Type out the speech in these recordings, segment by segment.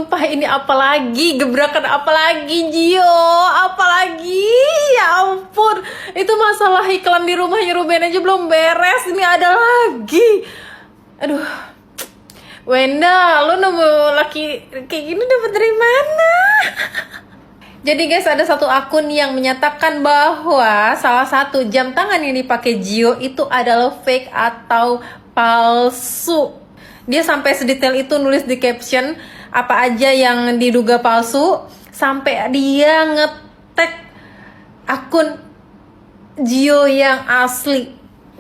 Sumpah ini apalagi, gebrakan apalagi Gio, apalagi, ya ampun. Itu masalah iklan di rumahnya Ruben aja belum beres, ini ada lagi. Aduh, Wenda, lu nemu laki kayak gini dapat dari mana? Jadi guys, ada satu akun yang menyatakan bahwa salah satu jam tangan yang dipakai Gio itu adalah fake atau palsu. Dia sampai sedetail itu nulis di caption apa aja yang diduga palsu, sampai dia ngetek akun Gio yang asli.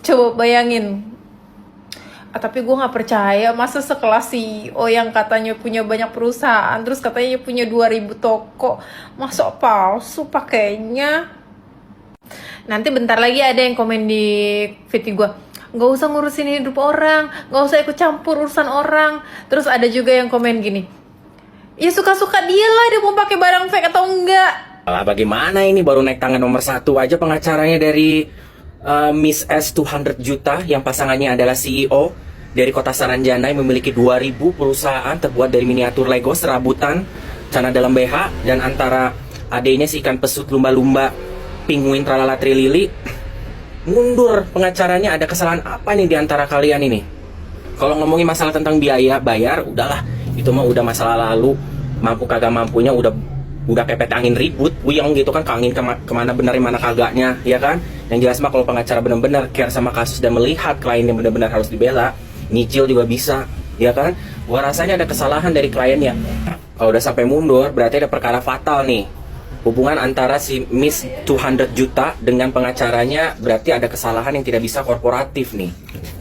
Coba bayangin. Tapi gue gak percaya, masa sekelas CEO yang katanya punya banyak perusahaan, terus katanya punya 2000 toko, masa palsu pakainya. Nanti bentar lagi ada yang komen di feed gue, gak usah ngurusin hidup orang, gak usah ikut campur urusan orang. Terus ada juga yang komen gini, ya suka-suka dia lah, dia mau pakai barang fake atau enggak. Bagaimana ini baru naik tangan nomor 1 aja pengacaranya dari Miss S 200 juta yang pasangannya adalah CEO dari kota Saranjana yang memiliki 2000 perusahaan terbuat dari miniatur Lego, serabutan, cana dalam BH, dan antara adanya si ikan pesut, lumba-lumba, penguin, tralala, trilili. Mundur pengacaranya, ada kesalahan apa nih di antara kalian ini? Kalau ngomongin masalah tentang biaya bayar, udahlah, itu mah udah masalah lalu. Mampu kagak mampunya udah pepet angin ribut, buyang gitu kan, ke angin kemana benar mana kagaknya, ya kan? Yang jelas mah kalau pengacara benar-benar care sama kasus dan melihat klien yang benar-benar harus dibela, nyicil juga bisa, ya kan? Gua rasanya ada kesalahan dari kliennya. Kalau udah sampai mundur, berarti ada perkara fatal nih. Hubungan antara si Miss 200 juta dengan pengacaranya, berarti ada kesalahan yang tidak bisa korporatif nih.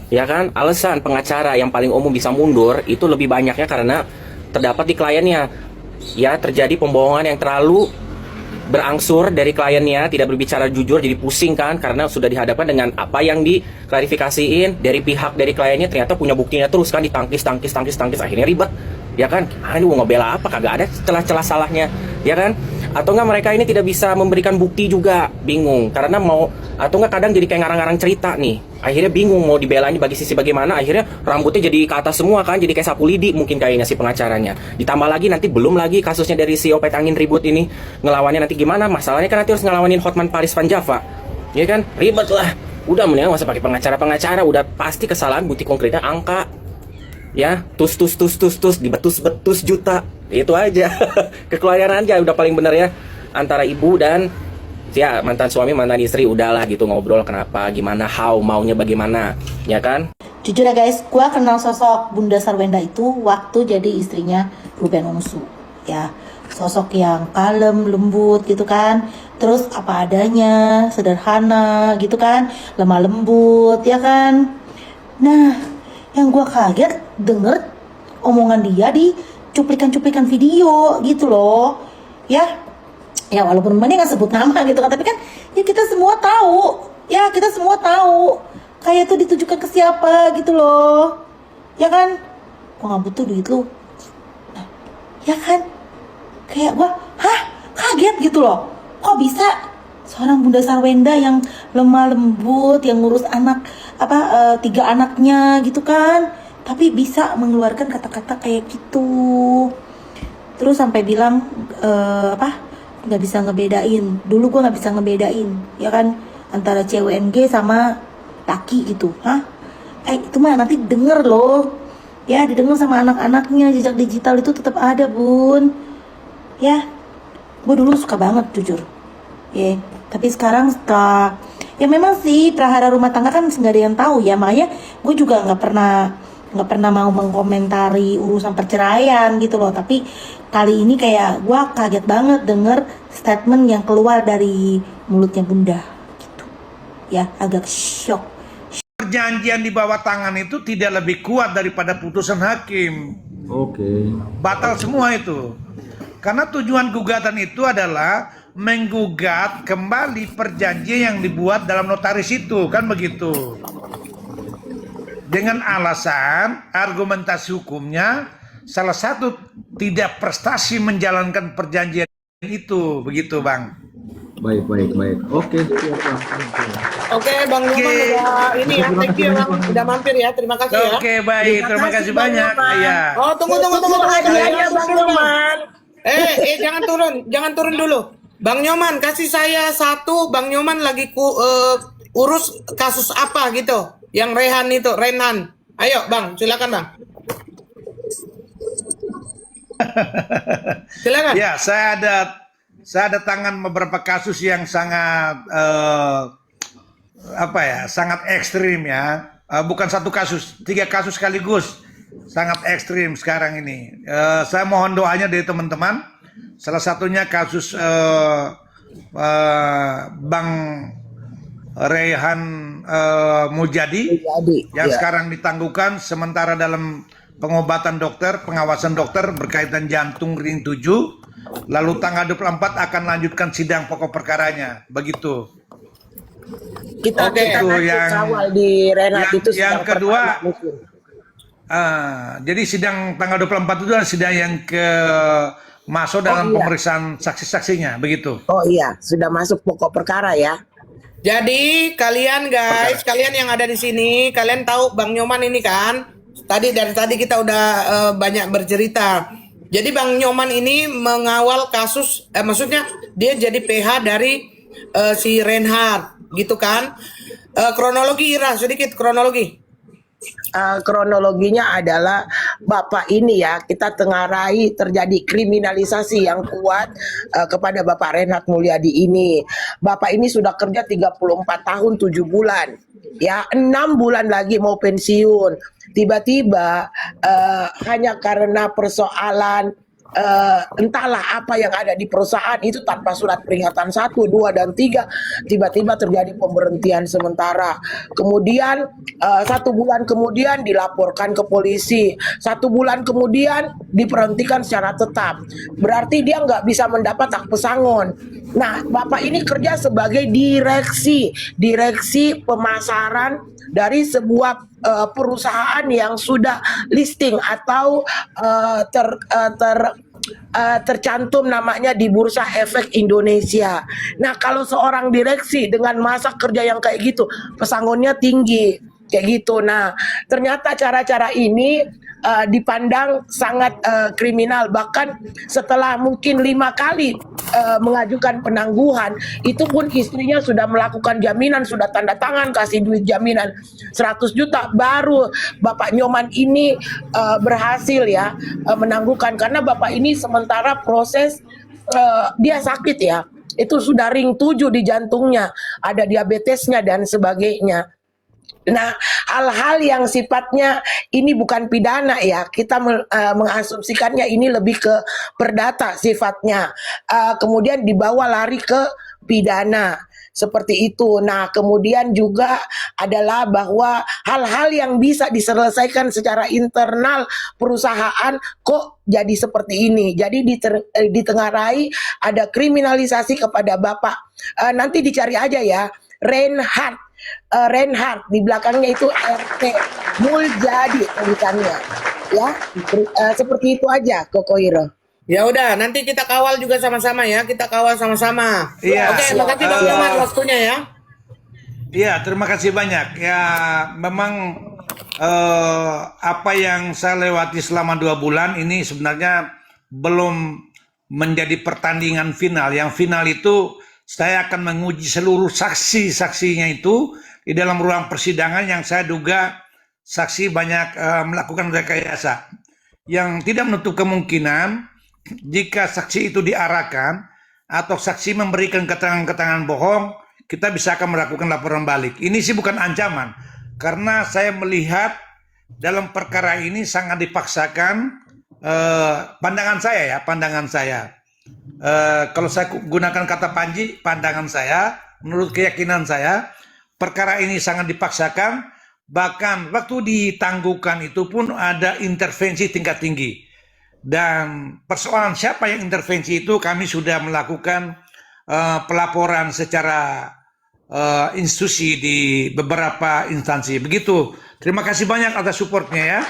Ya kan? Alasan pengacara yang paling umum bisa mundur itu lebih banyaknya karena terdapat di kliennya. Ya, terjadi pembohongan yang terlalu berangsur dari kliennya, tidak berbicara jujur, jadi pusing kan, karena sudah dihadapkan dengan apa yang diklarifikasiin dari pihak dari kliennya, ternyata punya buktinya terus kan, ditangkis, akhirnya ribet, ya kan? Ini mau ngebela apa, kagak ada celah-celah salahnya, ya kan? Atau enggak mereka ini tidak bisa memberikan bukti juga, bingung, karena mau, atau enggak kadang jadi kayak ngarang-ngarang cerita nih, akhirnya bingung mau dibelanya bagi sisi bagaimana, akhirnya rambutnya jadi ke atas semua kan, jadi kayak sapu lidi mungkin kayaknya si pengacaranya. Ditambah lagi nanti belum lagi kasusnya dari si Opet Angin ribut ini, ngelawannya nanti gimana, masalahnya kan nanti harus ngelawanin Hotman Paris Van Java, ya kan? Ribet lah, udah mendingan gak usah pakai pengacara-pengacara, udah pasti kesalahan, bukti konkretnya angka, ya, tus dibetus-betus juta, itu aja. Kekeluargaan aja udah paling bener ya, antara ibu dan ya mantan suami mantan istri, udahlah gitu ngobrol kenapa gimana, how maunya bagaimana, ya kan? Jujur ya guys, gue kenal sosok Bunda Sarwenda itu waktu jadi istrinya Ruben Onsu. Ya, sosok yang kalem, lembut gitu kan. Terus apa adanya, sederhana gitu kan, lemah lembut ya kan. Nah, yang gue kaget denger omongan dia di cuplikan-cuplikan video gitu loh. Ya walaupun mana nggak sebut nama gitu kan, tapi kan ya kita semua tahu, kayak itu ditujukan ke siapa gitu loh, ya kan? Gua nggak butuh duit lu, nah, ya kan? Kayak gua, kaget gitu loh, kok bisa seorang Bunda Sarwenda yang lemah lembut, yang ngurus anak 3 anaknya gitu kan, tapi bisa mengeluarkan kata-kata kayak gitu, terus sampai bilang nggak bisa ngebedain. Dulu gue nggak bisa ngebedain, ya kan, antara CWNG sama laki gitu. Itu mah nanti denger loh, ya, didengar sama anak-anaknya. Jejak digital itu tetap ada, Bun. Ya, gue dulu suka banget jujur, ya. Tapi sekarang setelah, ya memang sih prahara rumah tangga kan nggak ada yang tahu ya. Makanya gue juga nggak pernah mau mengkomentari urusan perceraian gitu loh. Tapi kali ini kayak gue kaget banget denger statement yang keluar dari mulutnya Bunda gitu. Ya, agak shock. Perjanjian di bawah tangan itu tidak lebih kuat daripada putusan hakim. Oke. Batal semua itu. Karena tujuan gugatan itu adalah menggugat kembali perjanjian yang dibuat dalam notaris itu, kan begitu. Dengan alasan argumentasi hukumnya salah satu tidak prestasi menjalankan perjanjian itu, begitu Bang. baik. Oke. Oke, Bang Nyoman Oke. udah ini ya, thank you Bang, udah mampir ya, terima kasih ya. Oke, baik. Terima kasih banyak. Iya. Oh, tunggu. hadiahnya, Bang Nyoman. Jangan turun dulu. Bang Nyoman, kasih saya satu. Bang Nyoman lagi urus kasus apa gitu? Yang Renhan. Ayo, Bang, silakan Bang. Silakan. Ya, saya ada tangan beberapa kasus yang sangat sangat ekstrim ya. Bukan satu kasus, 3 kasus sekaligus. Sangat ekstrim sekarang ini. Saya mohon doanya dari teman-teman. Salah satunya kasus Bang Rehan Mujadi yang sekarang ditangguhkan sementara dalam pengobatan dokter, pengawasan dokter berkaitan jantung ring 7. Lalu tanggal 24 akan lanjutkan sidang pokok perkaranya. Begitu. Kita yang kawal di Renat itu yang kedua, jadi sidang tanggal 24 itu adalah sidang yang masuk dalam pemeriksaan saksi-saksinya, begitu. Oh iya, sudah masuk pokok perkara ya. Jadi kalian guys, kalian yang ada di sini, kalian tahu Bang Nyoman ini kan? Dari tadi kita udah banyak bercerita. Jadi Bang Nyoman ini mengawal kasus, maksudnya dia jadi PH dari si Reinhard, gitu kan? Kronologi Ira, sedikit kronologi. Kronologinya adalah Bapak ini ya, kita tengarai terjadi kriminalisasi yang kuat kepada Bapak Renhat Mulyadi ini. Bapak ini sudah kerja 34 tahun 7 bulan. Ya, 6 bulan lagi mau pensiun. Tiba-tiba hanya karena persoalan entahlah apa yang ada di perusahaan itu tanpa surat peringatan 1, 2, dan 3 tiba-tiba terjadi pemberhentian sementara. Kemudian 1 bulan kemudian dilaporkan ke polisi, 1 bulan kemudian diberhentikan secara tetap. Berarti dia nggak bisa mendapat hak pesangon. Nah, Bapak ini kerja sebagai direksi pemasaran dari sebuah perusahaan yang sudah listing atau tercantum namanya di Bursa Efek Indonesia. Nah, kalau seorang direksi dengan masa kerja yang kayak gitu, pesangonnya tinggi, kayak gitu. Nah, ternyata cara-cara ini dipandang sangat kriminal. Bahkan setelah mungkin 5 kali mengajukan penangguhan, itu pun istrinya sudah melakukan jaminan, sudah tanda tangan kasih duit jaminan 100 juta, baru Bapak Nyoman ini berhasil ya menangguhkan, karena Bapak ini sementara proses dia sakit ya, itu sudah ring 7 di jantungnya, ada diabetesnya dan sebagainya. Nah, hal-hal yang sifatnya ini bukan pidana ya, kita mengasumsikannya ini lebih ke perdata sifatnya, kemudian dibawa lari ke pidana seperti itu. Nah, kemudian juga adalah bahwa hal-hal yang bisa diselesaikan secara internal perusahaan kok jadi seperti ini. Jadi ditengarai ada kriminalisasi kepada Bapak. Nanti dicari aja ya, Reinhard di belakangnya itu RT Muljadi tulisannya ya. Seperti itu aja Kokoiro. Ya udah, nanti kita kawal juga sama-sama ya, kita kawal sama-sama. Iya. Oke, terima kasih Bang Nyoman waktunya ya. Iya, terima kasih banyak. Ya, memang apa yang saya lewati selama 2 bulan ini sebenarnya belum menjadi pertandingan final. Yang final itu saya akan menguji seluruh saksi-saksinya itu di dalam ruang persidangan yang saya duga saksi banyak melakukan rekayasa. Yang tidak menutup kemungkinan jika saksi itu diarahkan atau saksi memberikan keterangan-keterangan bohong, kita bisa akan melakukan laporan balik. Ini sih bukan ancaman, karena saya melihat dalam perkara ini sangat dipaksakan, pandangan saya. Kalau saya gunakan kata Panji, pandangan saya, menurut keyakinan saya, perkara ini sangat dipaksakan. Bahkan waktu ditangguhkan itu pun ada intervensi tingkat tinggi. Dan persoalan siapa yang intervensi itu kami sudah melakukan pelaporan secara institusi di beberapa instansi. Begitu. Terima kasih banyak atas supportnya ya.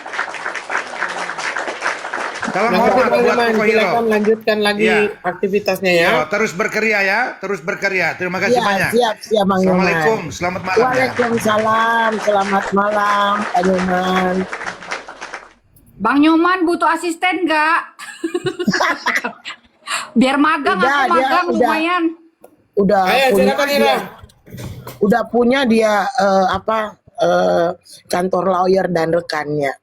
Salam Oke, hormat Bang buat Iman, Koko Hero. silakan lanjutkan lagi Iya. aktivitasnya ya. Yo, terus berkarya ya, terus berkarya. Terima kasih Iya, banyak. siap Bang Nyoman. Assalamualaikum, selamat malam ya. Waalaikumsalam, selamat malam Pak Nyoman. Bang Nyoman butuh asisten nggak? Biar magang Udah, aku dia magang udah. lumayan. Udah Ayo, punya silakan, dia, Ira. udah punya dia kantor lawyer dan rekannya.